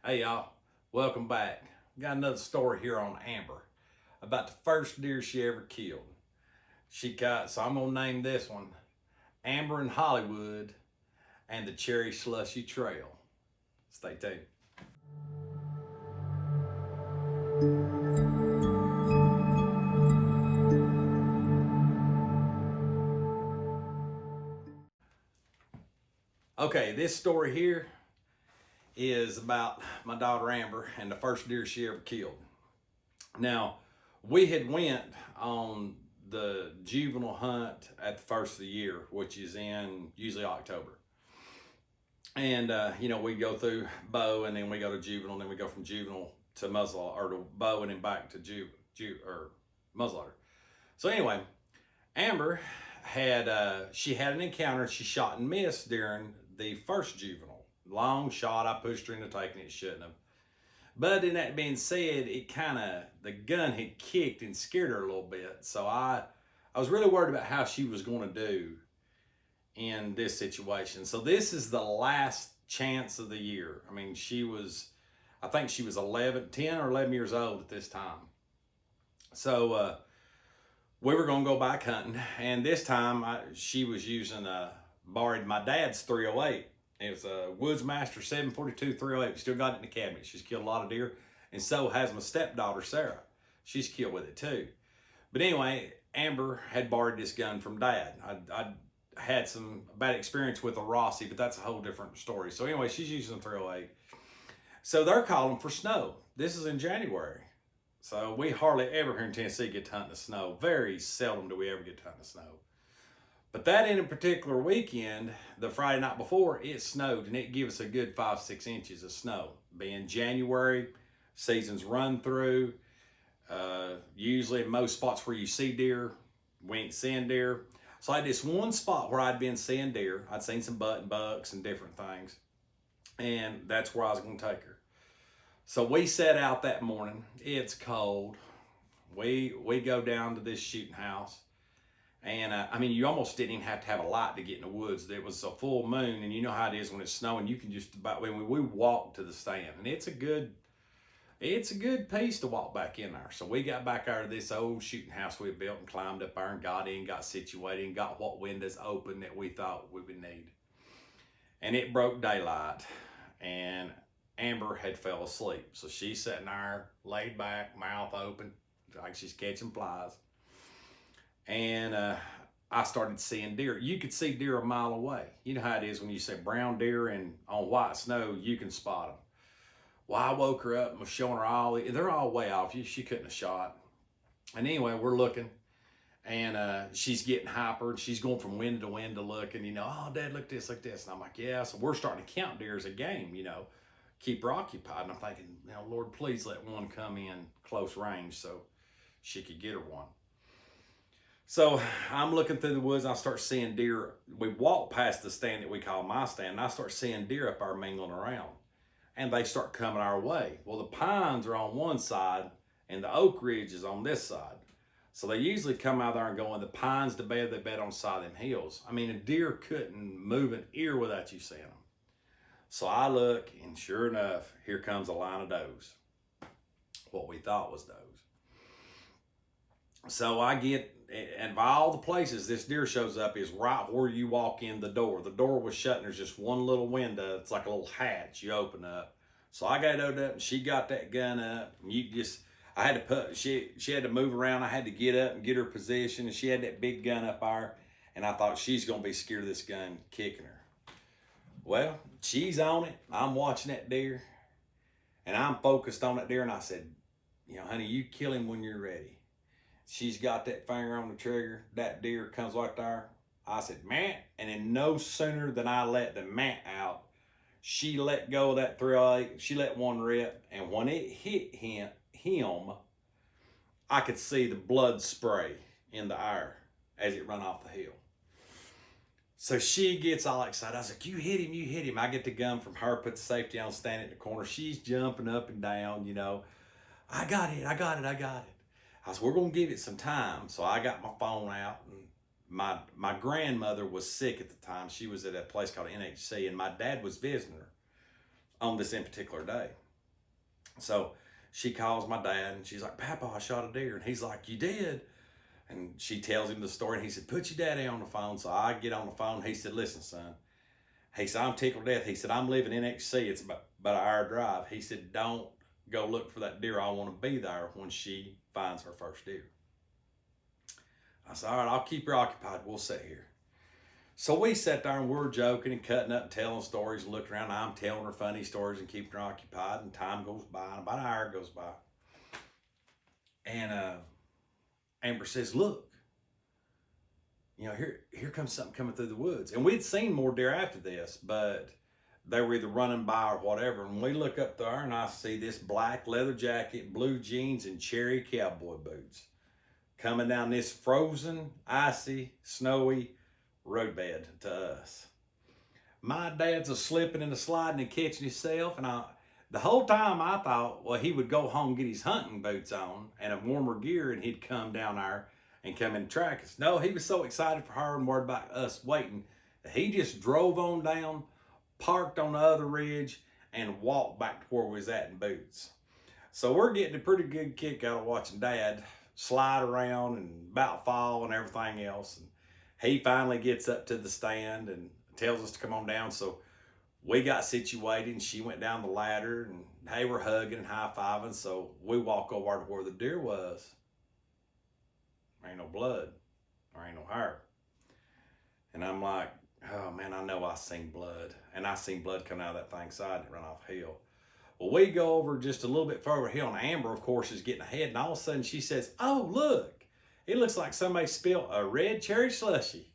Hey y'all, welcome back. Got another story here on Amber about the first deer she ever killed. So I'm gonna name this one Amber in Hollywood and the Cherry Slushy Trail. Stay tuned. Okay, this story here is about my daughter Amber and the first deer she ever killed. Now, we had went on the juvenile hunt at the first of the year, which is in usually October. And we go through bow, and then we go to juvenile, and then we go from juvenile to muzzle or to bow, and then back to or muzzleloader. So anyway, Amber she had an encounter. She shot and missed during the first juvenile. Long shot. I pushed her into taking it. Shouldn't have. But in that being said, the gun had kicked and scared her a little bit. So I was really worried about how she was going to do in this situation. So this is the last chance of the year. I mean, I think she was 10 or 11 years old at this time. So we were going to go back hunting. And this time she was borrowed my dad's 308. It was a Woodsmaster 742 308. We still got it in the cabinet. She's killed a lot of deer. And so has my stepdaughter, Sarah. She's killed with it too. But anyway, Amber had borrowed this gun from Dad. I had some bad experience with a Rossi, but that's a whole different story. So anyway, she's using the 308. So they're calling for snow. This is in January. So we hardly ever here in Tennessee get to hunt in the snow. Very seldom do we ever get to hunt in the snow. But that in a particular weekend, the Friday night before, it snowed, and it gave us a good 5-6 inches of snow. Being January, seasons run through. Usually in most spots where you see deer, we ain't seeing deer. So I had this one spot where I'd been seeing deer. I'd seen some button bucks and different things. And that's where I was going to take her. So we set out that morning. It's cold. We go down to this shooting house. And you almost didn't even have to have a light to get in the woods. There was a full moon, and you know how it is when it's snowing. You can just about, when we walked to the stand, and it's a good piece to walk back in there. So we got back out of this old shooting house we built and climbed up there and got in, got situated, and got what windows open that we thought we would need. And it broke daylight, and Amber had fell asleep. So she's sitting there, laid back, mouth open, like she's catching flies. And I started seeing deer. You could see deer a mile away. You know how it is when you say brown deer and on white snow, you can spot them. Well, I woke her up and was showing her they're all way off. She couldn't have shot. And anyway, we're looking, and she's getting hyper. She's going from window to window looking, oh, Dad, look at this. And I'm like, yeah. So we're starting to count deer as a game, keep her occupied. And I'm thinking, Lord, please let one come in close range so she could get her one. So I'm looking through the woods, and I start seeing deer. We walk past the stand that we call my stand, and I start seeing deer up there mingling around. And they start coming our way. Well, the pines are on one side, and the oak ridge is on this side. So they usually come out there and go in the pines to bed. They bed on the side of them hills. A deer couldn't move an ear without you seeing them. So I look, and sure enough, here comes a line of does. What we thought was does. So I get, and by all the places this deer shows up is right where you walk in the door. The door was shut, and there's just one little window. It's like a little hatch you open up. So I got it up, and she got that gun up. And I had to she had to move around. I had to get up and get her position, and she had that big gun up there. And I thought, she's going to be scared of this gun kicking her. Well, she's on it. I'm watching that deer, and I'm focused on that deer. And I said, honey, you kill him when you're ready. She's got that finger on the trigger. That deer comes right there. I said, man. And then no sooner than I let the mat out, she let go of that 308. She let one rip. And when it hit him, I could see the blood spray in the air as it run off the hill. So she gets all excited. I was like, you hit him. I get the gun from her, put the safety on, stand in the corner. She's jumping up and down, I got it. I said, we're going to give it some time. So I got my phone out, and my grandmother was sick at the time. She was at a place called NHC, and my dad was visiting her on this in particular day. So she calls my dad and she's like, Papa, I shot a deer. And he's like, you did? And she tells him the story and he said, put your daddy on the phone. So I get on the phone. He said, listen, son. He said, I'm tickled to death. He said, I'm living in XC. It's about an hour drive. He said, don't go look for that deer. I want to be there when she finds her first deer. I said, all right, I'll keep her occupied. We'll sit here. So we sat there and we're joking and cutting up and telling stories and looking around. I'm telling her funny stories and keeping her occupied. And time goes by and about an hour goes by. And Amber says, look, here comes something coming through the woods. And we'd seen more deer after this, but they were either running by or whatever. And we look up there and I see this black leather jacket, blue jeans, and cherry cowboy boots coming down this frozen, icy, snowy roadbed to us. My dad's a slipping and a sliding and catching himself. And the whole time I thought, well, he would go home and get his hunting boots on and a warmer gear and he'd come down there and come and track us. No, he was so excited for her and worried about us waiting that he just drove on down, parked on the other ridge, and walked back to where we was at in boots. So we're getting a pretty good kick out of watching Dad slide around and about fall and everything else. And he finally gets up to the stand and tells us to come on down. So we got situated and she went down the ladder and hey, we're hugging and high-fiving. So we walk over to where the deer was. There ain't no blood. There ain't no hair. And I'm like, oh man, I know I seen blood. And I seen blood coming out of that thing's side and run off hill. Well, we go over just a little bit further hill and Amber, of course, is getting ahead. And all of a sudden she says, oh, look, it looks like somebody spilled a red cherry slushy.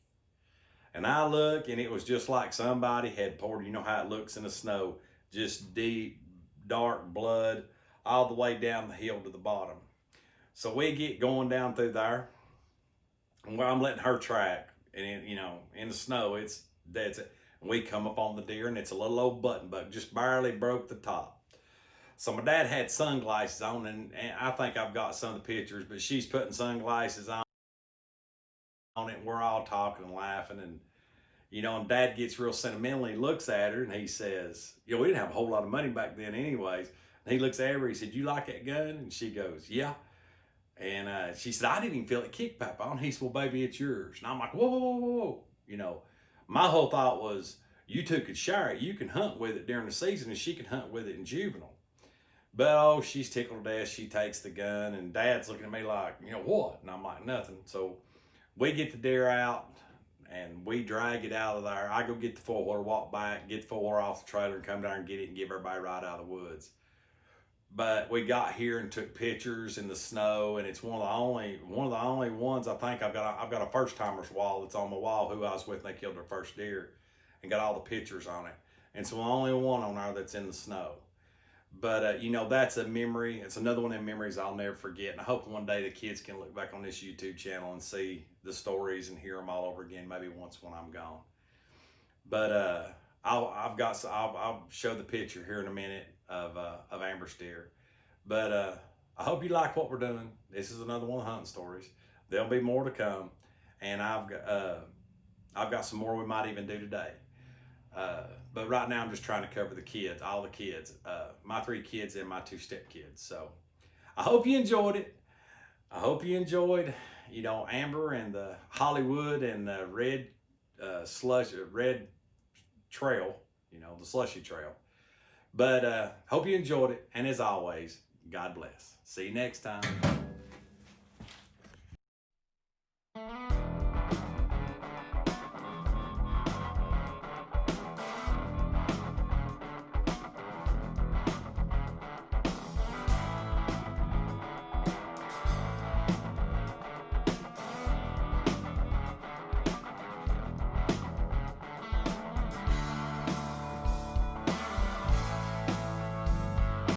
And I look and it was just like somebody had poured, you know how it looks in the snow, just deep, dark blood all the way down the hill to the bottom. So we get going down through there. And I'm letting her track. And, in the snow, that's it. And we come up on the deer and it's a little old button buck, just barely broke the top. So my dad had sunglasses on and I think I've got some of the pictures, but she's putting sunglasses on it. And we're all talking and laughing and, and Dad gets real sentimental. He looks at her and he says, we didn't have a whole lot of money back then anyways. And he looks at her, he said, you like that gun? And she goes, yeah. And she said, I didn't even feel it kick, Papa. And he said, well, baby, it's yours. And I'm like, whoa, whoa, whoa, whoa. My whole thought was, you two could share it. You can hunt with it during the season and she can hunt with it in juvenile. But, she's tickled to death. She takes the gun and Dad's looking at me like, what? And I'm like, nothing. So we get the deer out and we drag it out of there. I go get the four-wheeler, walk back, get the four-wheeler off the trailer and come down and get it and give everybody a ride out of the woods. But we got here and took pictures in the snow, and it's one of the only ones I think I've got a first timers wall that's on my wall who I was with and they killed their first deer, and got all the pictures on it. And so the only one on there that's in the snow. But that's a memory. It's another one of them memories I'll never forget. And I hope one day the kids can look back on this YouTube channel and see the stories and hear them all over again. Maybe once when I'm gone. But I'll show the picture here in a minute of Amber's deer. But I hope you like what we're doing. This is another one of the hunting stories. There'll be more to come, and I've got some more we might even do today. But right now I'm just trying to cover the kids, all the kids, my 3 kids and my 2 stepkids. So I hope you enjoyed it. I hope you enjoyed, Amber and the Hollywood and the red red trail, the slushy trail. But hope you enjoyed it. And as always, God bless. See you next time.